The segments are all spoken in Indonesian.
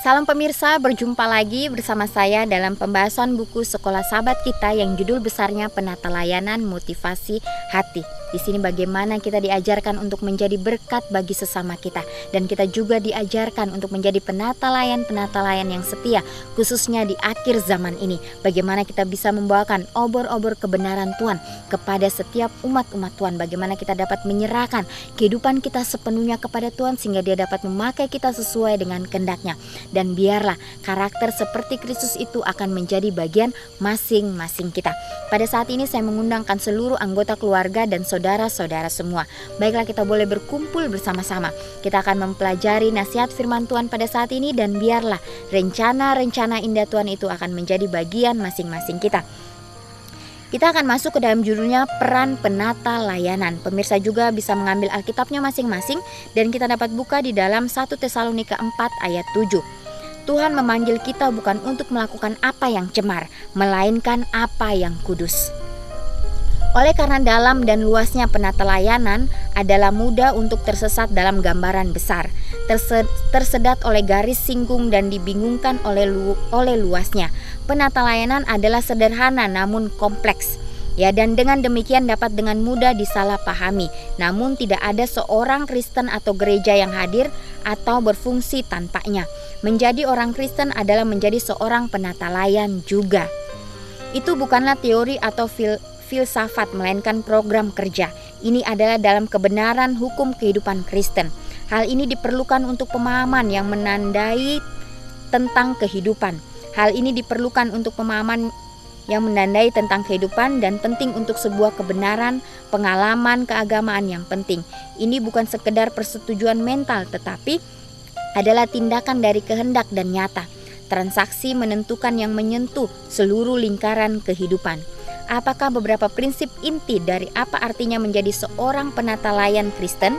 Salam pemirsa, berjumpa lagi bersama saya dalam pembahasan buku Sekolah Sahabat Kita yang judul besarnya Penata Layanan Motivasi Hati. Di sini bagaimana kita diajarkan untuk menjadi berkat bagi sesama kita, dan kita juga diajarkan untuk menjadi penata layan yang setia, khususnya di akhir zaman ini. Bagaimana kita bisa membawakan obor-obor kebenaran Tuhan kepada setiap umat-umat Tuhan. Bagaimana kita dapat menyerahkan kehidupan kita sepenuhnya kepada Tuhan sehingga Dia dapat memakai kita sesuai dengan kehendak-Nya. Dan biarlah karakter seperti Kristus itu akan menjadi bagian masing-masing kita. Pada saat ini saya mengundangkan seluruh anggota keluarga dan saudara-saudara semua. Baiklah, kita boleh berkumpul bersama-sama. Kita akan mempelajari nasihat firman Tuhan pada saat ini, dan biarlah rencana-rencana indah Tuhan itu akan menjadi bagian masing-masing kita. Kita akan masuk ke dalam judulnya Peran Penata Layanan. Pemirsa juga bisa mengambil Alkitabnya masing-masing, dan kita dapat buka di dalam 1 Tesalonika 4 ayat 7. Tuhan memanggil kita bukan untuk melakukan apa yang cemar, melainkan apa yang kudus. Oleh karena dalam dan luasnya penata layanan adalah mudah untuk tersesat dalam gambaran besar, tersedat oleh garis singgung dan dibingungkan oleh luasnya. Penata layanan adalah sederhana namun kompleks. Dan dengan demikian dapat dengan mudah disalahpahami. Namun tidak ada seorang Kristen atau gereja yang hadir atau berfungsi tanpanya. Menjadi orang Kristen adalah menjadi seorang penata layan juga. Itu bukanlah teori atau filsafat, melainkan program kerja. Ini adalah dalam kebenaran hukum kehidupan Kristen. Hal ini diperlukan untuk pemahaman yang menandai tentang kehidupan. Hal ini diperlukan untuk pemahaman yang menandai tentang kehidupan dan penting untuk sebuah kebenaran, pengalaman, keagamaan yang penting. Ini bukan sekedar persetujuan mental, tetapi adalah tindakan dari kehendak dan nyata. Transaksi menentukan yang menyentuh seluruh lingkaran kehidupan. Apakah beberapa prinsip inti dari apa artinya menjadi seorang penata layan Kristen?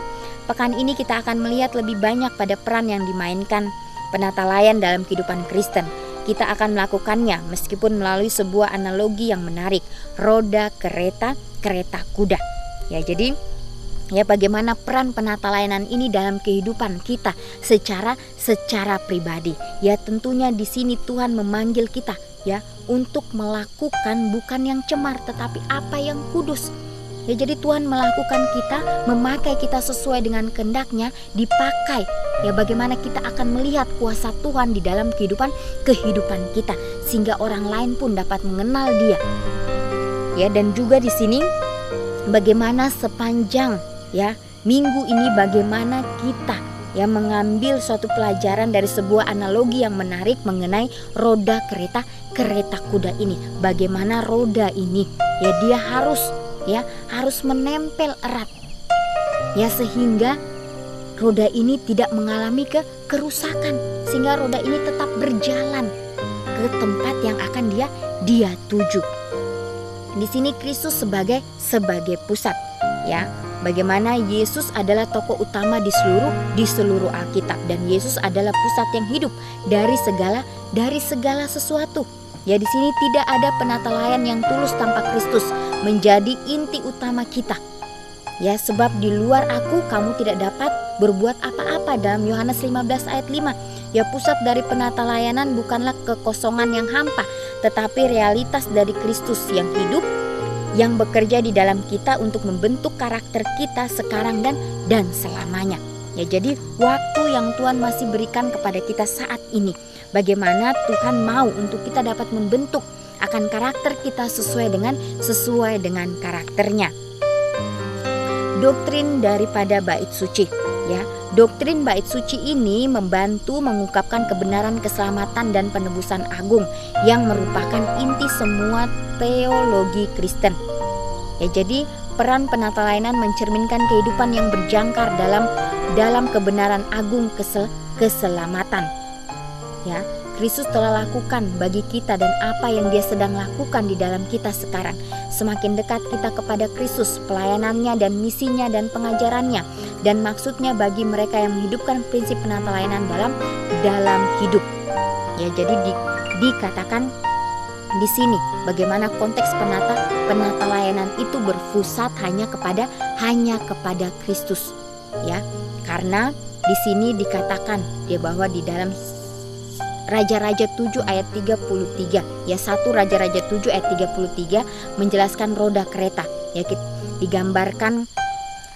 Pekan ini kita akan melihat lebih banyak pada peran yang dimainkan penata layan dalam kehidupan Kristen. Kita akan melakukannya meskipun melalui sebuah analogi yang menarik, roda kereta kuda. Jadi bagaimana peran penata layanan ini dalam kehidupan kita secara pribadi. Tentunya di sini Tuhan memanggil kita untuk melakukan bukan yang cemar tetapi apa yang kudus. Jadi Tuhan melakukan kita, memakai kita sesuai dengan kehendak-Nya, dipakai. Bagaimana kita akan melihat kuasa Tuhan di dalam kehidupan kita sehingga orang lain pun dapat mengenal Dia. Dan juga di sini bagaimana sepanjang minggu ini bagaimana kita mengambil suatu pelajaran dari sebuah analogi yang menarik mengenai roda kereta kuda ini. Bagaimana roda ini dia harus menempel erat sehingga roda ini tidak mengalami kerusakan, sehingga roda ini tetap berjalan ke tempat yang akan dia tuju. Di sini Kristus sebagai pusat. Bagaimana Yesus adalah tokoh utama di seluruh Alkitab, dan Yesus adalah pusat yang hidup dari segala sesuatu. Di sini tidak ada penata layan yang tulus tanpa Kristus menjadi inti utama kita. Sebab di luar aku kamu tidak dapat berbuat apa-apa, dalam Yohanes 15 ayat 5. Pusat dari penata layanan bukanlah kekosongan yang hampa, tetapi realitas dari Kristus yang hidup, yang bekerja di dalam kita untuk membentuk karakter kita sekarang dan selamanya. Jadi waktu yang Tuhan masih berikan kepada kita saat ini, bagaimana Tuhan mau untuk kita dapat membentuk akan karakter kita sesuai dengan karakternya. Doktrin daripada bait suci. Doktrin bait suci ini membantu mengungkapkan kebenaran keselamatan dan penebusan agung yang merupakan inti semua teologi Kristen. Jadi peran penata layanan mencerminkan kehidupan yang berjangkar dalam kebenaran agung keselamatan. Kristus telah lakukan bagi kita dan apa yang Dia sedang lakukan di dalam kita sekarang. Semakin dekat kita kepada Kristus, pelayanannya dan misinya dan pengajarannya dan maksudnya bagi mereka yang menghidupkan prinsip penata layanan dalam hidup. Jadi dikatakan di sini bagaimana konteks penata layanan itu berpusat hanya kepada Kristus. Karena di sini dikatakan bahwa di dalam 1 Raja-Raja 7 ayat 33. Ya, 1 Raja-Raja 7 ayat 33 menjelaskan roda kereta. Ya, digambarkan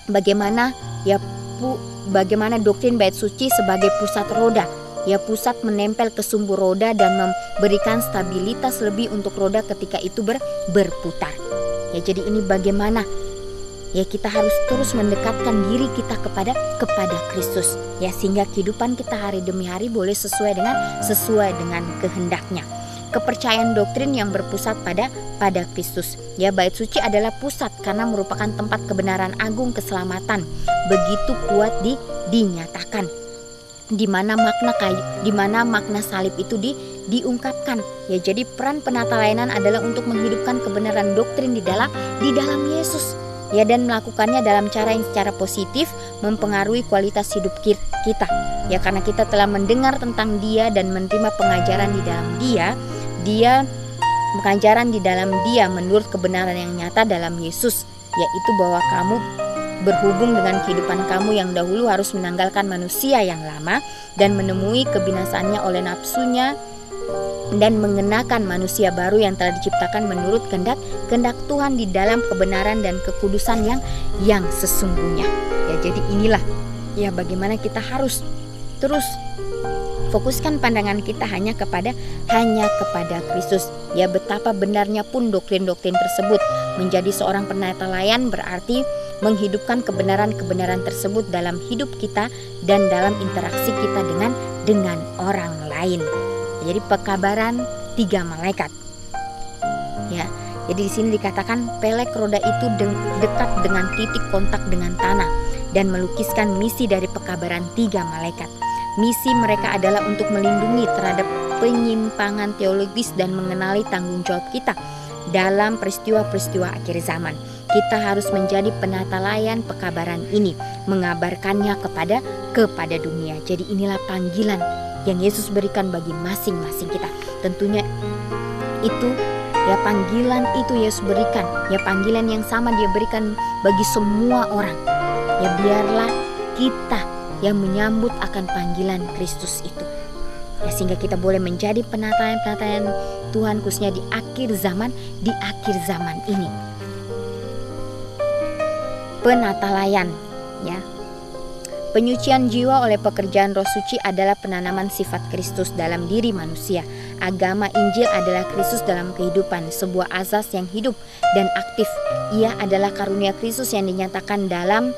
bagaimana bagaimana doktrin bait suci sebagai pusat roda. Ya, pusat menempel ke sumbu roda dan memberikan stabilitas lebih untuk roda ketika itu berputar. Ya, jadi ini bagaimana ya kita harus terus mendekatkan diri kita kepada Kristus, ya, sehingga kehidupan kita hari demi hari boleh sesuai dengan kehendaknya. Kepercayaan doktrin yang berpusat pada Kristus. Ya, bait suci adalah pusat karena merupakan tempat kebenaran agung keselamatan begitu kuat dinyatakan. Di mana makna salib itu diungkapkan. Ya, jadi peran penata layanan adalah untuk menghidupkan kebenaran doktrin di dalam Yesus. Ya, dan melakukannya dalam cara yang secara positif mempengaruhi kualitas hidup kita. Ya, karena kita telah mendengar tentang Dia dan menerima pengajaran di dalam pengajaran di dalam Dia menurut kebenaran yang nyata dalam Yesus, yaitu bahwa kamu berhubung dengan kehidupan kamu yang dahulu harus menanggalkan manusia yang lama dan menemui kebinasaannya oleh nafsunya dan mengenakan manusia baru yang telah diciptakan menurut kehendak Tuhan di dalam kebenaran dan kekudusan yang sesungguhnya. Ya, jadi inilah ya bagaimana kita harus terus fokuskan pandangan kita hanya kepada Kristus. Ya, betapa benarnya pun doktrin-doktrin tersebut. Menjadi seorang penatalayan berarti menghidupkan kebenaran-kebenaran tersebut dalam hidup kita dan dalam interaksi kita dengan orang lain. Jadi pekabaran 3 malaikat. Ya, jadi di sini dikatakan pelek roda itu dekat dengan titik kontak dengan tanah dan melukiskan misi dari pekabaran 3 malaikat. Misi mereka adalah untuk melindungi terhadap penyimpangan teologis dan mengenali tanggung jawab kita dalam peristiwa-peristiwa akhir zaman. Kita harus menjadi penata layan pekabaran ini, mengabarkannya kepada dunia. Jadi inilah panggilan yang Yesus berikan bagi masing-masing kita. Tentunya itu ya panggilan itu Yesus berikan. Ya, panggilan yang sama Dia berikan bagi semua orang. Ya, biarlah kita yang menyambut akan panggilan Kristus itu. Ya, sehingga kita boleh menjadi penatayan Tuhan khususnya di akhir zaman ini. Penatalayan, ya. Penyucian jiwa oleh pekerjaan Roh Suci adalah penanaman sifat Kristus dalam diri manusia. Agama Injil adalah Kristus dalam kehidupan, sebuah asas yang hidup dan aktif. Ia adalah karunia Kristus yang dinyatakan dalam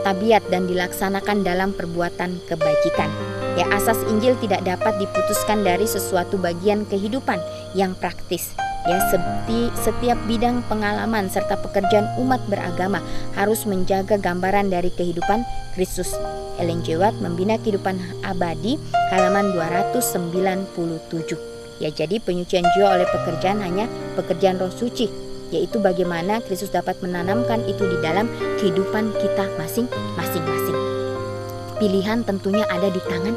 tabiat dan dilaksanakan dalam perbuatan kebajikan. Ya, asas Injil tidak dapat diputuskan dari sesuatu bagian kehidupan yang praktis. Ya, setiap bidang pengalaman serta pekerjaan umat beragama harus menjaga gambaran dari kehidupan Kristus. Ellen G. White, Membina Kehidupan Abadi, halaman 297. Ya, jadi penyucian jiwa oleh pekerjaan hanya pekerjaan Roh Suci, yaitu bagaimana Kristus dapat menanamkan itu di dalam kehidupan kita masing-masing. Pilihan tentunya ada di tangan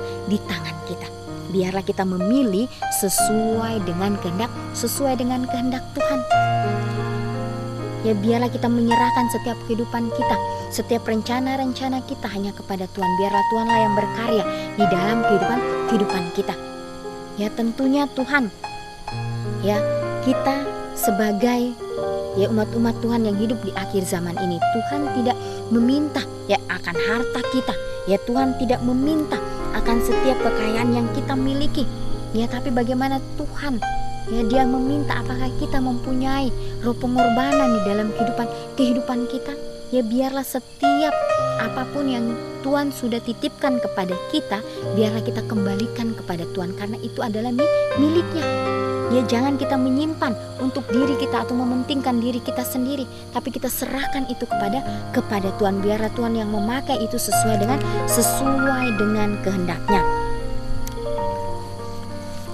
kita. Biarlah kita memilih sesuai dengan kehendak Tuhan. Ya, biarlah kita menyerahkan setiap kehidupan kita, setiap rencana-rencana kita hanya kepada Tuhan. Biarlah Tuhanlah yang berkarya di dalam kehidupan kita. Ya, tentunya Tuhan, ya, kita sebagai ya umat-umat Tuhan yang hidup di akhir zaman ini, Tuhan tidak meminta ya akan harta kita. Ya, Tuhan tidak meminta akan setiap kekayaan yang kita miliki. Ya, tapi bagaimana Tuhan ya Dia meminta apakah kita mempunyai roh pengorbanan di dalam kehidupan kita. Ya, biarlah setiap apapun yang Tuhan sudah titipkan kepada kita, biarlah kita kembalikan kepada Tuhan karena itu adalah miliknya. Ya, jangan kita menyimpan untuk diri kita atau mementingkan diri kita sendiri, tapi kita serahkan itu kepada Tuhan. Biarlah Tuhan yang memakai itu sesuai dengan kehendaknya.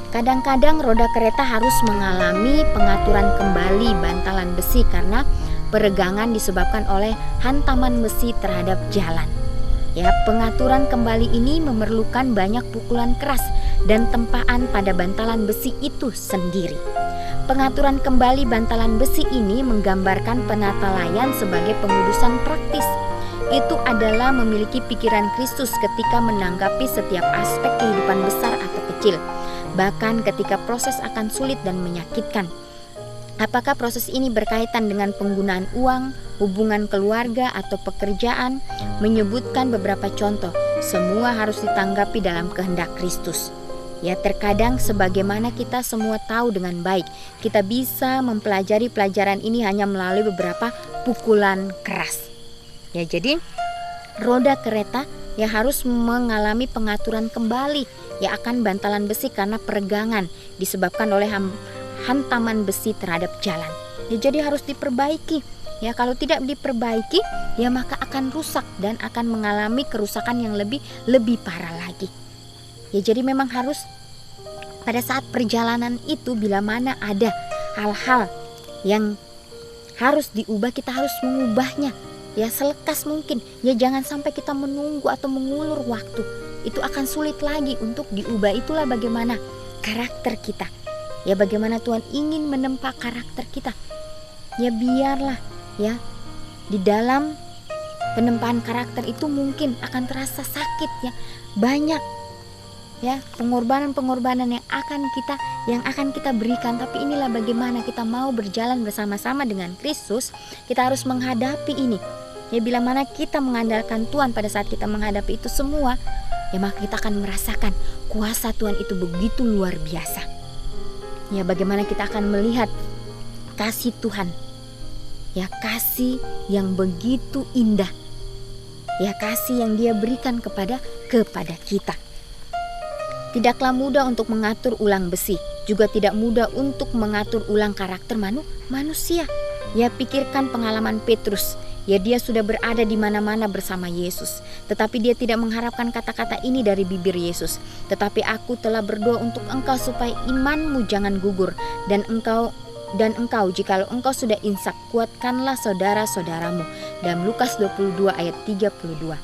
Kadang-kadang roda kereta harus mengalami pengaturan kembali bantalan besi karena peregangan disebabkan oleh hantaman besi terhadap jalan. Ya, pengaturan kembali ini memerlukan banyak pukulan keras dan tempaan pada bantalan besi itu sendiri. Pengaturan kembali bantalan besi ini menggambarkan penatalayan sebagai pengudusan praktis. itu adalah memiliki pikiran Kristus ketika menanggapi setiap aspek kehidupan besar atau kecil, bahkan ketika proses akan sulit dan menyakitkan. Apakah proses ini berkaitan dengan penggunaan uang, hubungan keluarga, atau pekerjaan? Menyebutkan beberapa contoh, semua harus ditanggapi dalam kehendak Kristus. Ya, terkadang sebagaimana kita semua tahu dengan baik, kita bisa mempelajari pelajaran ini hanya melalui beberapa pukulan keras. Ya, jadi roda kereta ya harus mengalami pengaturan kembali ya akan bantalan besi karena peregangan disebabkan oleh hantaman besi terhadap jalan. Ya, jadi harus diperbaiki. Ya, kalau tidak diperbaiki, ya maka akan rusak dan akan mengalami kerusakan yang lebih parah lagi. Ya, jadi memang harus pada saat perjalanan itu bila mana ada hal-hal yang harus diubah, kita harus mengubahnya. Ya, selekas mungkin. Ya, jangan sampai kita menunggu atau mengulur waktu. Itu akan sulit lagi untuk diubah. Itulah bagaimana karakter kita. Ya, bagaimana Tuhan ingin menempa karakter kita. Ya, biarlah ya di dalam penempaan karakter itu mungkin akan terasa sakit ya. Banyak ya pengorbanan yang akan kita berikan, tapi inilah bagaimana kita mau berjalan bersama-sama dengan Kristus. Kita harus menghadapi ini. Ya, bila mana kita mengandalkan Tuhan pada saat kita menghadapi itu semua, ya maka kita akan merasakan kuasa Tuhan itu begitu luar biasa. Ya, bagaimana kita akan melihat kasih Tuhan. Ya, kasih yang begitu indah. Ya, kasih yang Dia berikan kepada kita. Tidaklah mudah untuk mengatur ulang besi, juga tidak mudah untuk mengatur ulang karakter manusia. Ya, pikirkan pengalaman Petrus. Ya, dia sudah berada di mana-mana bersama Yesus, tetapi dia tidak mengharapkan kata-kata ini dari bibir Yesus. Tetapi aku telah berdoa untuk engkau supaya imanmu jangan gugur, dan engkau jikalau engkau sudah insaf, kuatkanlah saudara-saudaramu. Dalam Lukas 22 ayat 32.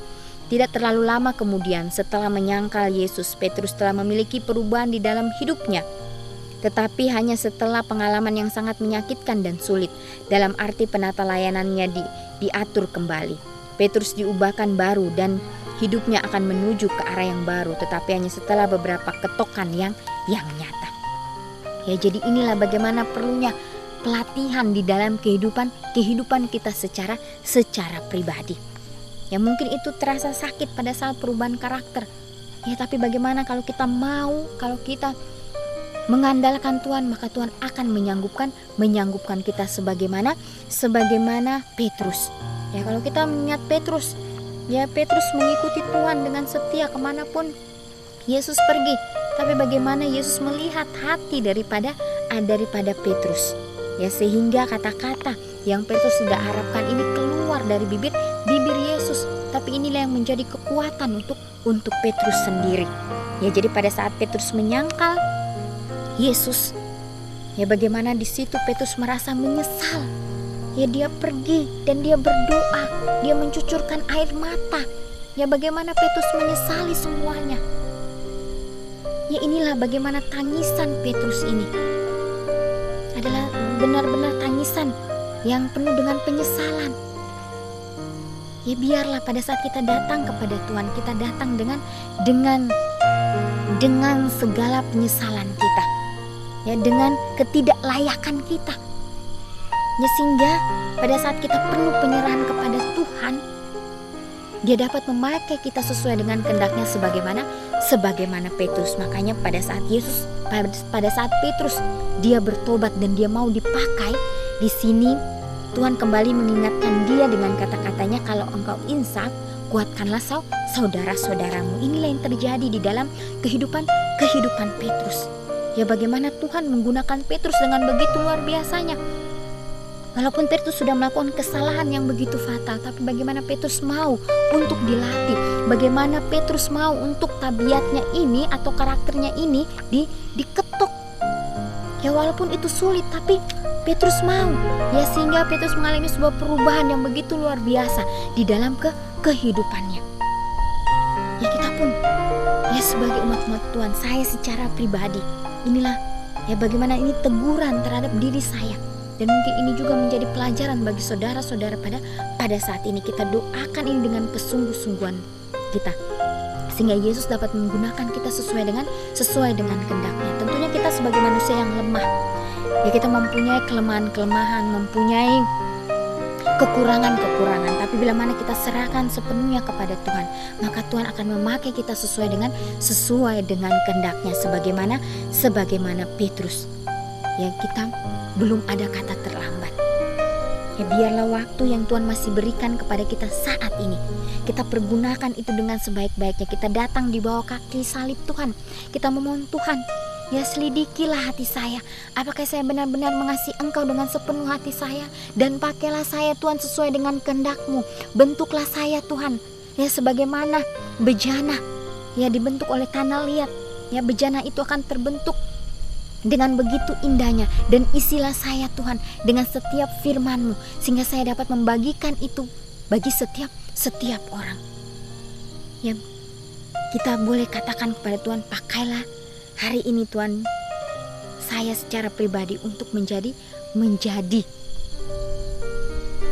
Tidak terlalu lama kemudian, setelah menyangkal Yesus, Petrus telah memiliki perubahan di dalam hidupnya. Tetapi hanya setelah pengalaman yang sangat menyakitkan dan sulit, dalam arti penata layanannya diatur kembali. Petrus diubahkan baru dan hidupnya akan menuju ke arah yang baru, tetapi hanya setelah beberapa ketokan yang nyata. Ya, jadi inilah bagaimana perlunya pelatihan di dalam kehidupan kita secara pribadi. Ya, mungkin itu terasa sakit pada saat perubahan karakter. Ya, tapi bagaimana kalau kita mengandalkan Tuhan, maka Tuhan akan menyanggupkan kita sebagaimana Petrus. Ya, kalau kita melihat Petrus, ya Petrus mengikuti Tuhan dengan setia kemanapun Yesus pergi. Tapi bagaimana Yesus melihat hati daripada Petrus. Ya, sehingga kata-kata yang Petrus tidak harapkan ini keluar dari bibir Yesus. Tapi inilah yang menjadi kekuatan untuk Petrus sendiri. Ya, jadi pada saat Petrus menyangkal Yesus, ya bagaimana di situ Petrus merasa menyesal. Ya, dia pergi dan dia berdoa, dia mencucurkan air mata. Ya, bagaimana Petrus menyesali semuanya. Ya, inilah bagaimana tangisan Petrus ini adalah benar-benar tangisan yang penuh dengan penyesalan. Ya, biarlah pada saat kita datang kepada Tuhan, kita datang dengan segala penyesalan kita. Ya, dengan ketidaklayakan kita. Ya, sehingga pada saat kita penuh penyerahan kepada Tuhan, Dia dapat memakai kita sesuai dengan kehendaknya sebagaimana Petrus. Makanya pada saat Petrus dia bertobat dan dia mau dipakai, di sini Tuhan kembali mengingatkan dia dengan kata-katanya, kalau engkau insaf, kuatkanlah saudara-saudaramu. Inilah yang terjadi di dalam kehidupan Petrus. Ya, bagaimana Tuhan menggunakan Petrus dengan begitu luar biasanya. Walaupun Petrus sudah melakukan kesalahan yang begitu fatal, tapi bagaimana Petrus mau untuk dilatih. Bagaimana Petrus mau untuk tabiatnya ini atau karakternya ini diketuk. Ya, walaupun itu sulit, tapi Petrus mau. Ya, sehingga Petrus mengalami sebuah perubahan yang begitu luar biasa di dalam kehidupannya. Ya, kita pun ya sebagai umat-umat Tuhan, saya secara pribadi, inilah ya bagaimana ini teguran terhadap diri saya Dan mungkin ini juga menjadi pelajaran bagi saudara-saudara pada saat ini. Kita doakan ini dengan kesungguh-sungguhan kita, sehingga Yesus dapat menggunakan kita sesuai dengan kehendak-Nya. Tentunya kita sebagai manusia yang lemah, ya kita mempunyai kelemahan-kelemahan, mempunyai kekurangan-kekurangan. Tapi bila mana kita serahkan sepenuhnya kepada Tuhan, maka Tuhan akan memakai kita sesuai dengan kehendak-Nya. Sebagaimana Petrus, ya kita belum ada kata terlambat. Ya biarlah waktu yang Tuhan masih berikan kepada kita saat ini, kita pergunakan itu dengan sebaik-baiknya. Kita datang di bawah kaki salib Tuhan. Kita memohon Tuhan, ya selidikilah hati saya. Apakah saya benar-benar mengasihi Engkau dengan sepenuh hati saya? Dan pakailah saya Tuhan sesuai dengan kehendak-Mu. Bentuklah saya Tuhan, ya sebagaimana bejana ya dibentuk oleh tanah liat. Ya bejana itu akan terbentuk dengan begitu indahnya, dan isilah saya Tuhan dengan setiap firman-Mu, sehingga saya dapat membagikan itu bagi setiap orang. Ya kita boleh katakan kepada Tuhan, pakailah hari ini Tuhan saya secara pribadi untuk menjadi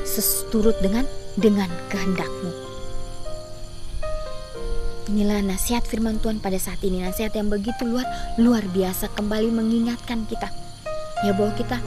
seturut dengan kehendak-Mu. Inilah nasihat firman Tuhan pada saat ini, nasihat yang begitu luar biasa, kembali mengingatkan kita ya bahwa kita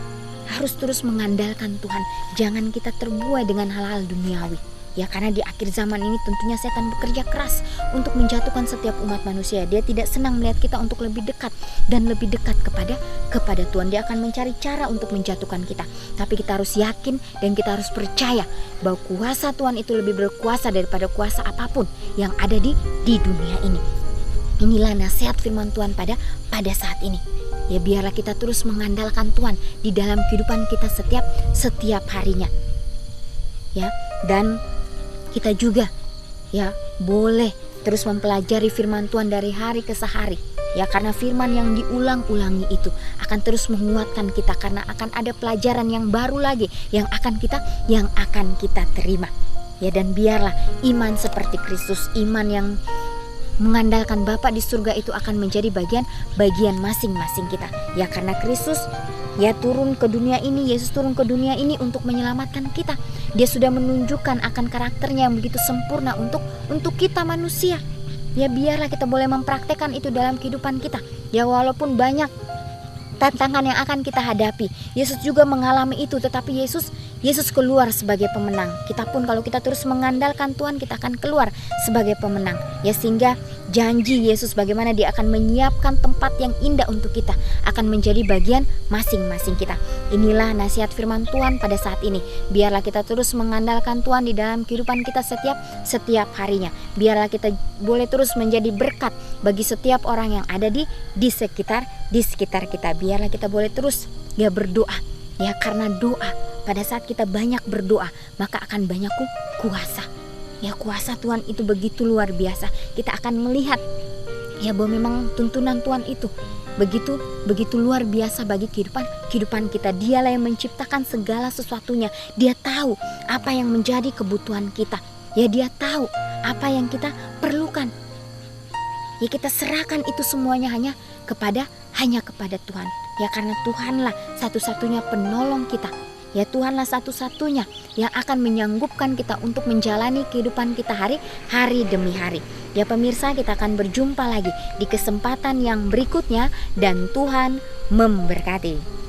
harus terus mengandalkan Tuhan. Jangan kita terbuai dengan hal-hal duniawi. Ya karena di akhir zaman ini tentunya setan bekerja keras untuk menjatuhkan setiap umat manusia. Dia tidak senang melihat kita untuk lebih dekat dan lebih dekat kepada Tuhan. Dia akan mencari cara untuk menjatuhkan kita. Tapi kita harus yakin dan kita harus percaya bahwa kuasa Tuhan itu lebih berkuasa daripada kuasa apapun yang ada di dunia ini. Inilah nasihat firman Tuhan pada saat ini. Ya biarlah kita terus mengandalkan Tuhan di dalam kehidupan kita setiap harinya. Ya, dan kita juga ya boleh terus mempelajari firman Tuhan dari hari ke hari. Ya karena firman yang diulang-ulangi itu akan terus menguatkan kita, karena akan ada pelajaran yang baru lagi yang akan kita terima. Ya dan biarlah iman seperti Kristus, iman yang mengandalkan Bapa di surga itu akan menjadi bagian masing-masing kita. Ya karena Kristus Yesus turun ke dunia ini untuk menyelamatkan kita. Dia sudah menunjukkan akan karakternya yang begitu sempurna untuk kita manusia. Ya biarlah kita boleh mempraktekkan itu dalam kehidupan kita. Ya walaupun banyak tantangan yang akan kita hadapi, Yesus juga mengalami itu, tetapi Yesus keluar sebagai pemenang. Kita pun kalau kita terus mengandalkan Tuhan, kita akan keluar sebagai pemenang. Ya sehingga janji Yesus bagaimana Dia akan menyiapkan tempat yang indah untuk kita akan menjadi bagian masing-masing kita. Inilah nasihat firman Tuhan pada saat ini. Biarlah kita terus mengandalkan Tuhan di dalam kehidupan kita setiap harinya. Biarlah kita boleh terus menjadi berkat bagi setiap orang yang ada di sekitar kita. Biarlah kita boleh terus berdoa. Ya karena doa, pada saat kita banyak berdoa, maka akan banyak kuasa. Ya kuasa Tuhan itu begitu luar biasa. Kita akan melihat ya bahwa memang tuntunan Tuhan itu begitu luar biasa bagi kehidupan kita. Dialah yang menciptakan segala sesuatunya. Dia tahu apa yang menjadi kebutuhan kita. Ya Dia tahu apa yang kita perlukan. Ya kita serahkan itu semuanya hanya kepada Tuhan. Ya karena Tuhanlah satu-satunya penolong kita. Ya Tuhanlah satu-satunya yang akan menyanggupkan kita untuk menjalani kehidupan kita hari demi hari. Ya pemirsa, kita akan berjumpa lagi di kesempatan yang berikutnya, dan Tuhan memberkati.